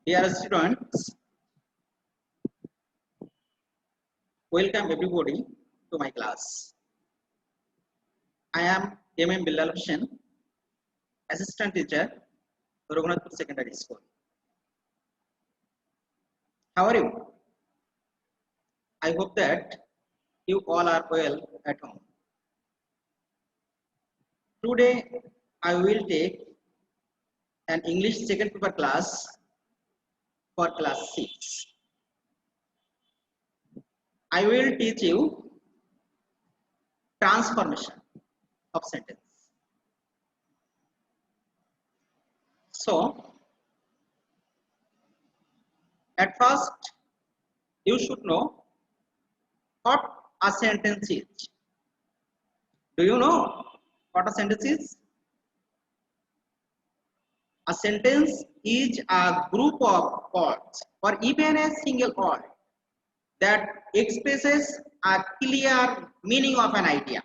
Dear students, welcome everybody to my class. I am Bilal Hussain, Assistant Teacher, Raghunathpur Secondary School. How are you? I hope that you all are well at home. Today, I will take an English second paper class for class 6. I will teach you transformation of sentence. So, at first, you should know what a sentence is. Do you know what a sentence is? A sentence is a group of words or even a single word that expresses a clear meaning of an idea.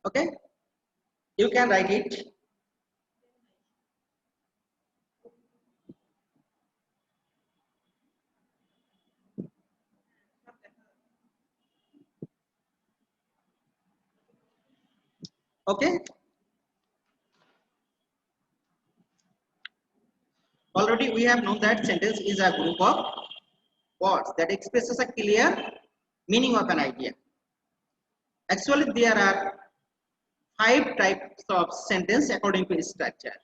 Okay? You can write it. Okay? Already we have known that sentence is a group of words that expresses a clear meaning of an idea. Actually, there are 5 types of sentence according to its structure.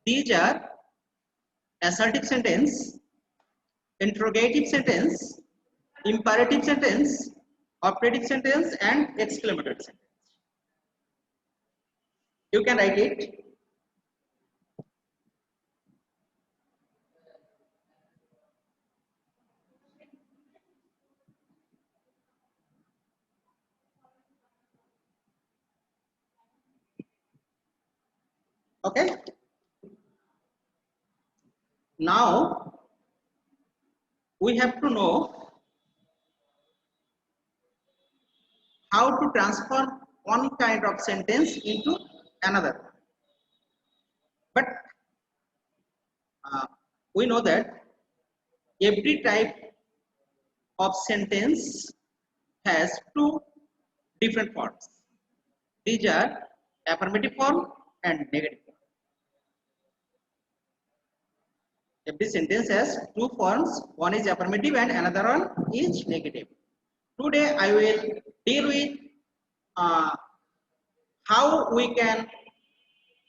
These are assertive sentence, interrogative sentence, imperative sentence, operative sentence, and exclamatory sentence. You can write it. Okay. Now we have to know how to transform one kind of sentence into another. But we know that every type of sentence has 2 different forms. These are affirmative form and negative form. Every sentence has 2 forms. One is affirmative and another one is negative. Today I will deal with how we can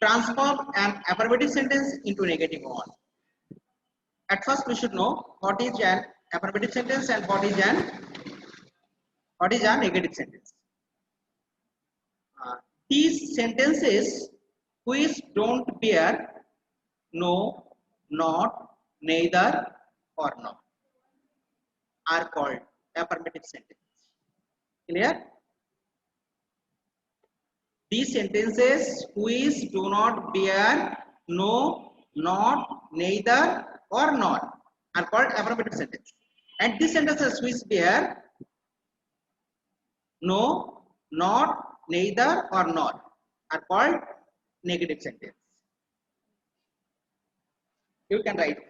transform an affirmative sentence into negative one. At first, we should know what is an affirmative sentence and what is a negative sentence. These sentences which don't bear no, not, neither, or no are called affirmative sentence. Clear? These sentences which do not bear no, not, neither, or not are called affirmative sentence. And these sentences which bear no, not, neither, or not are called negative sentence. You can write it.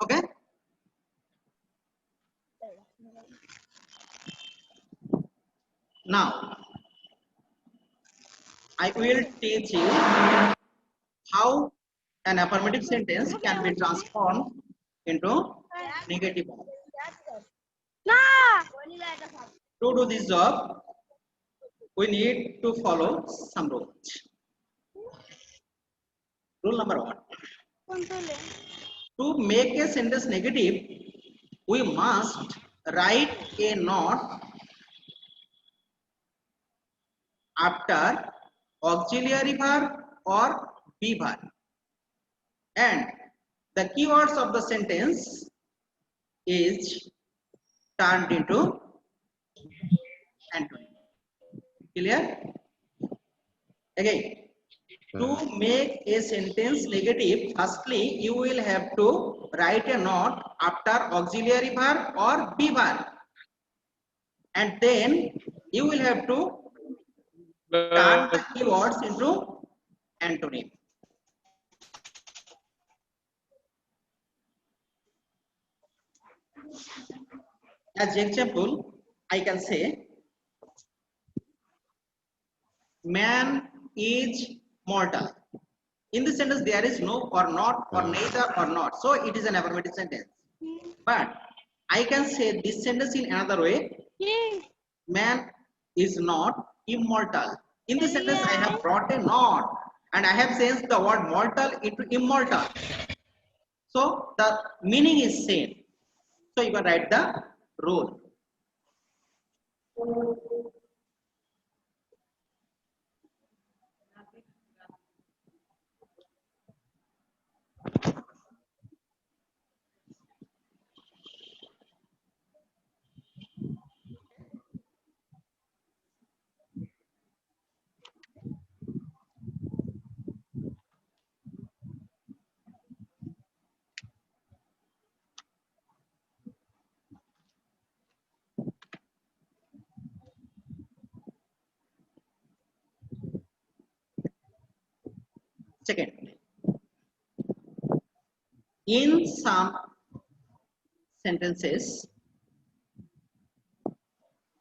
Okay? Now, I will teach you how an affirmative sentence can be transformed into negative one. To do this job, we need to follow some rules. Rule number 1. To make a sentence negative, we must write a not after auxiliary verb or be verb. And the keywords of the sentence is turned into antonym. Clear? Again, to make a sentence negative, firstly you will have to write a not after auxiliary verb or be verb, and then you will have to turn the keywords into antonym. As example, I can say man is mortal. In this sentence there is no or not or neither or not, so it is an affirmative sentence. But I can say this sentence in another way: man is not immortal. In this sentence I have brought a not and I have changed the word mortal into immortal, so the meaning is same. So you can write the rule. Second, in some sentences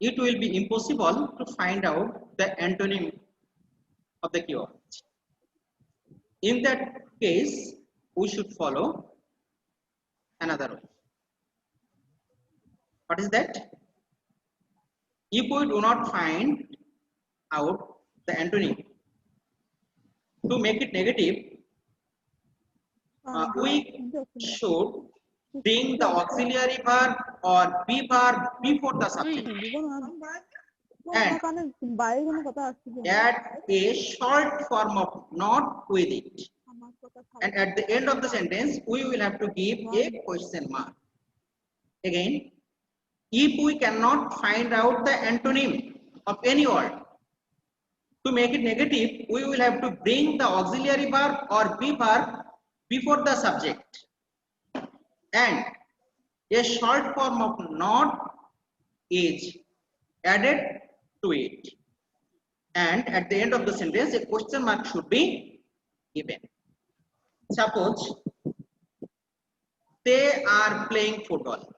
it will be impossible to find out the antonym of the keyword. In that case, we should follow another rule. What is that? If we do not find out the antonym, to make it negative, we should bring the auxiliary verb or be verb before the subject and add a short form of not with it. And at the end of the sentence, we will have to give a question mark. Again, if we cannot find out the antonym of any word, to make it negative, we will have to bring the auxiliary verb or be verb before the subject and a short form of not is added to it. And at the end of the sentence, a question mark should be given. Suppose they are playing football.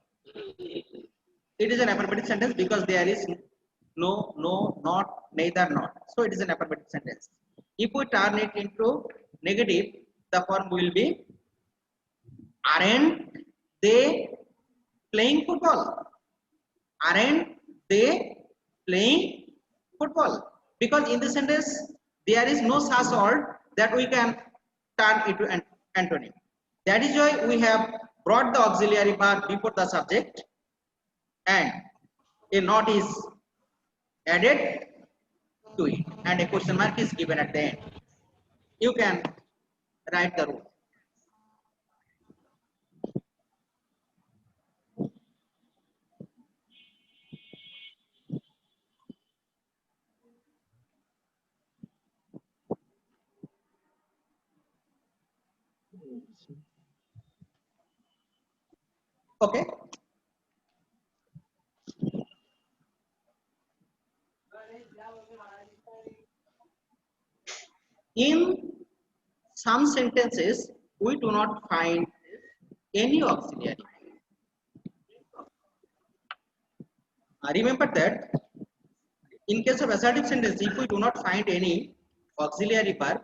It is an affirmative sentence because there is no, not, neither, not. So it is an affirmative sentence. If we turn it into negative, the form will be aren't they playing football? Aren't they playing football? Because in this sentence there is no such word that we can turn into an antonym. That is why we have brought the auxiliary verb before the subject and a not is added to it and a question mark is given at the end. You can write the rule. Okay. In some sentences, we do not find any auxiliary. Remember that in case of assertive sentence, if we do not find any auxiliary verb,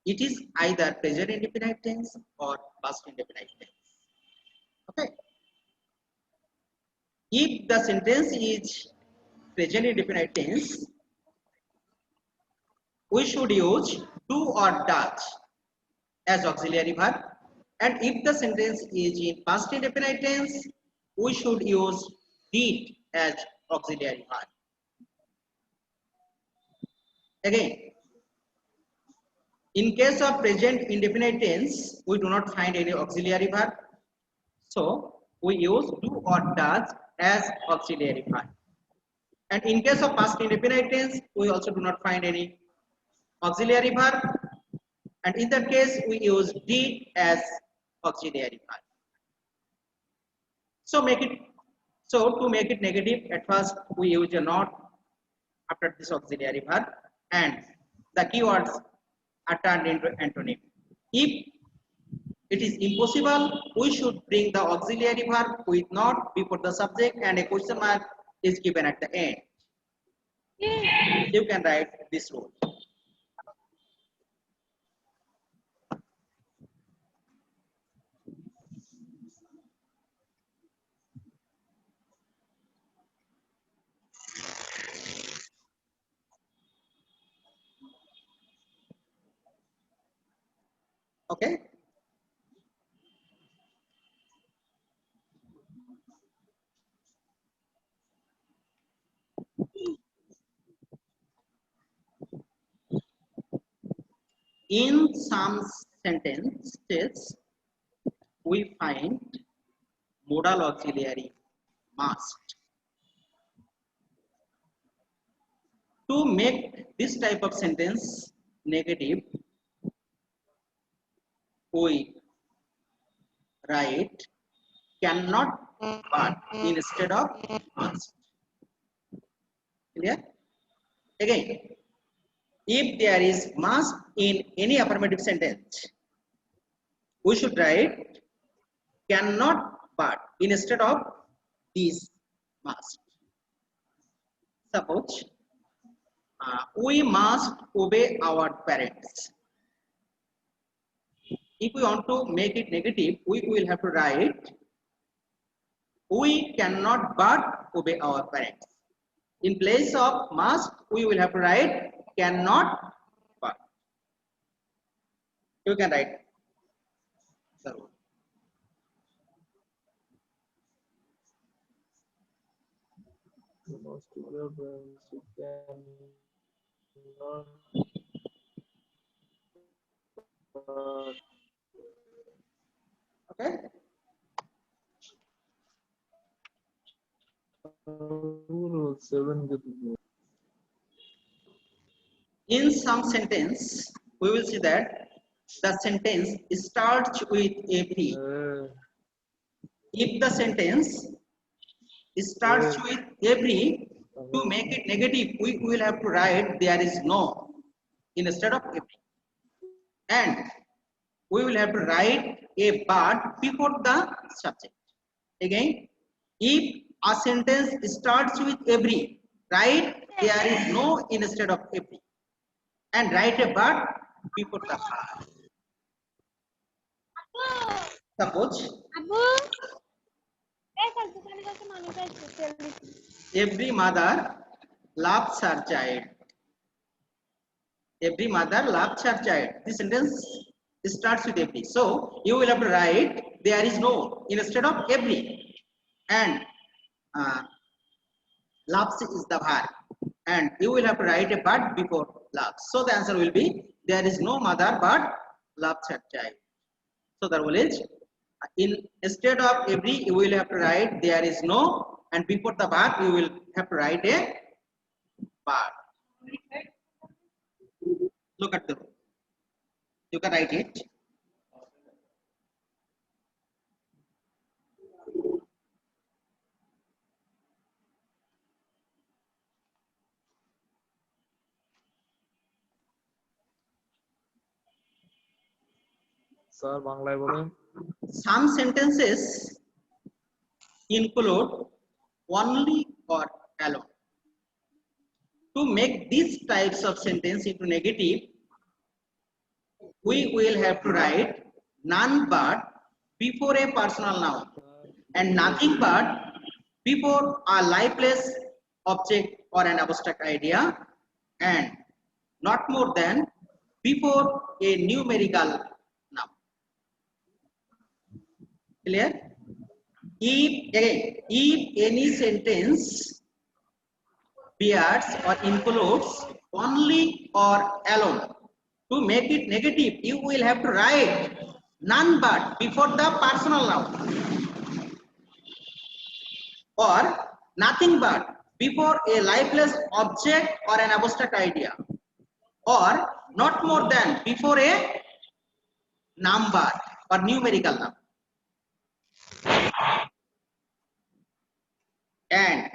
it is either present indefinite tense or past indefinite tense. Okay. If the sentence is present indefinite tense, we should use do or does as auxiliary verb, and if the sentence is in past indefinite tense, we should use did as auxiliary verb. Again, in case of present indefinite tense, we do not find any auxiliary verb, so we use do or does as auxiliary verb. And in case of past indefinite tense, we also do not find any auxiliary verb, and in that case we use did as auxiliary verb. So to make it negative, at first we use a not after this auxiliary verb, and the keywords are turned into antonym. If it is impossible, we should bring the auxiliary verb with not before the subject, and a question mark is given at the end. You can write this rule. Okay. In some sentences, we find modal auxiliary must. To make this type of sentence negative, we write cannot but instead of must. Clear? Again, if there is must in any affirmative sentence, we should write cannot but instead of this must. Suppose we must obey our parents. If we want to make it negative, we will have to write we cannot but obey our parents. In place of must, we will have to write cannot but. You can write. So, most children cannot okay. In some sentence, we will see that the sentence starts with every. If the sentence starts with every, to make it negative, we will have to write there is no instead of every. And we will have to write a but before the subject. Again, if a sentence starts with every, write there is no instead of every, and write a but before the but. Suppose every mother loves her child. Every mother loves her child. This sentence starts with every. So you will have to write there is no instead of every, and loves is the verb, and you will have to write a but before loves. So the answer will be there is no mother but loves her child. So the rule is instead of every you will have to write there is no, and before the verb you will have to write a but. Look at the rule. You can write it. Sir, বাংলায় বলেন. Some sentences include only or alone. To make these types of sentence into negative, we will have to write none but before a personal noun and nothing but before a lifeless object or an abstract idea, and not more than before a numerical noun. Clear? If any sentence bears or includes only or alone, to make it negative you will have to write none but before the personal noun. or nothing but before a lifeless object or an abstract idea, or not more than before a number or numerical number. And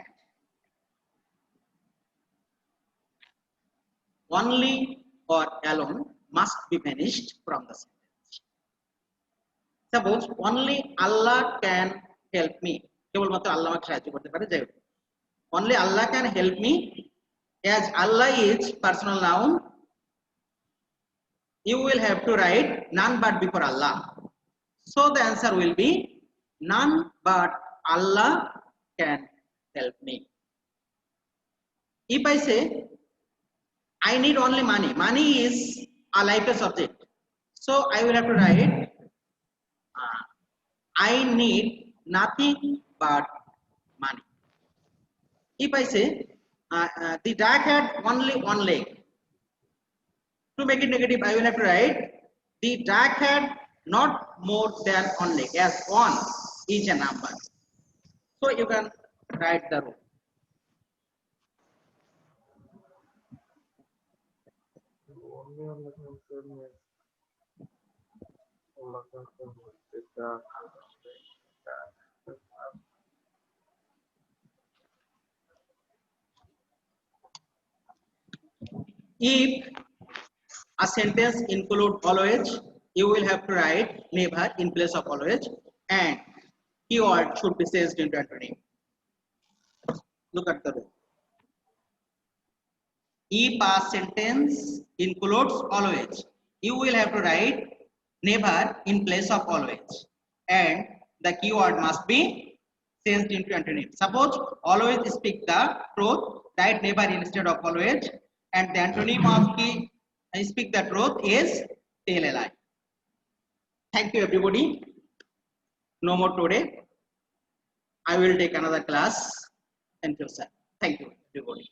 only or alone must be vanished from the sentence. Suppose only Allah can help me. কেবলমাত্র আল্লাহ আমাকে সাহায্য করতে পারে, যাই হোক। Only Allah can help me, as Allah is personal noun, you will have to write none but before Allah. So the answer will be none but Allah can help me. If I say I need only money, money is a lifeless object, so I will have to write I need nothing but money. If I say the duck had only one leg, to make it negative I will have to write the duck had not more than one leg, as one is a number. So you can write the rule. Only Allah can save me. Allah can save me. If a sentence include always, you will have to write never in place of always, and keyword should be changed into antonym. Look at the rule. If a sentence includes always, you will have to write never in place of always, and the keyword must be changed into antonym. Suppose always speak the truth, write never instead of always, and the antonym of speak the truth is tell a lie. Thank you everybody. No more today. I will take another class in future. Thank you everybody.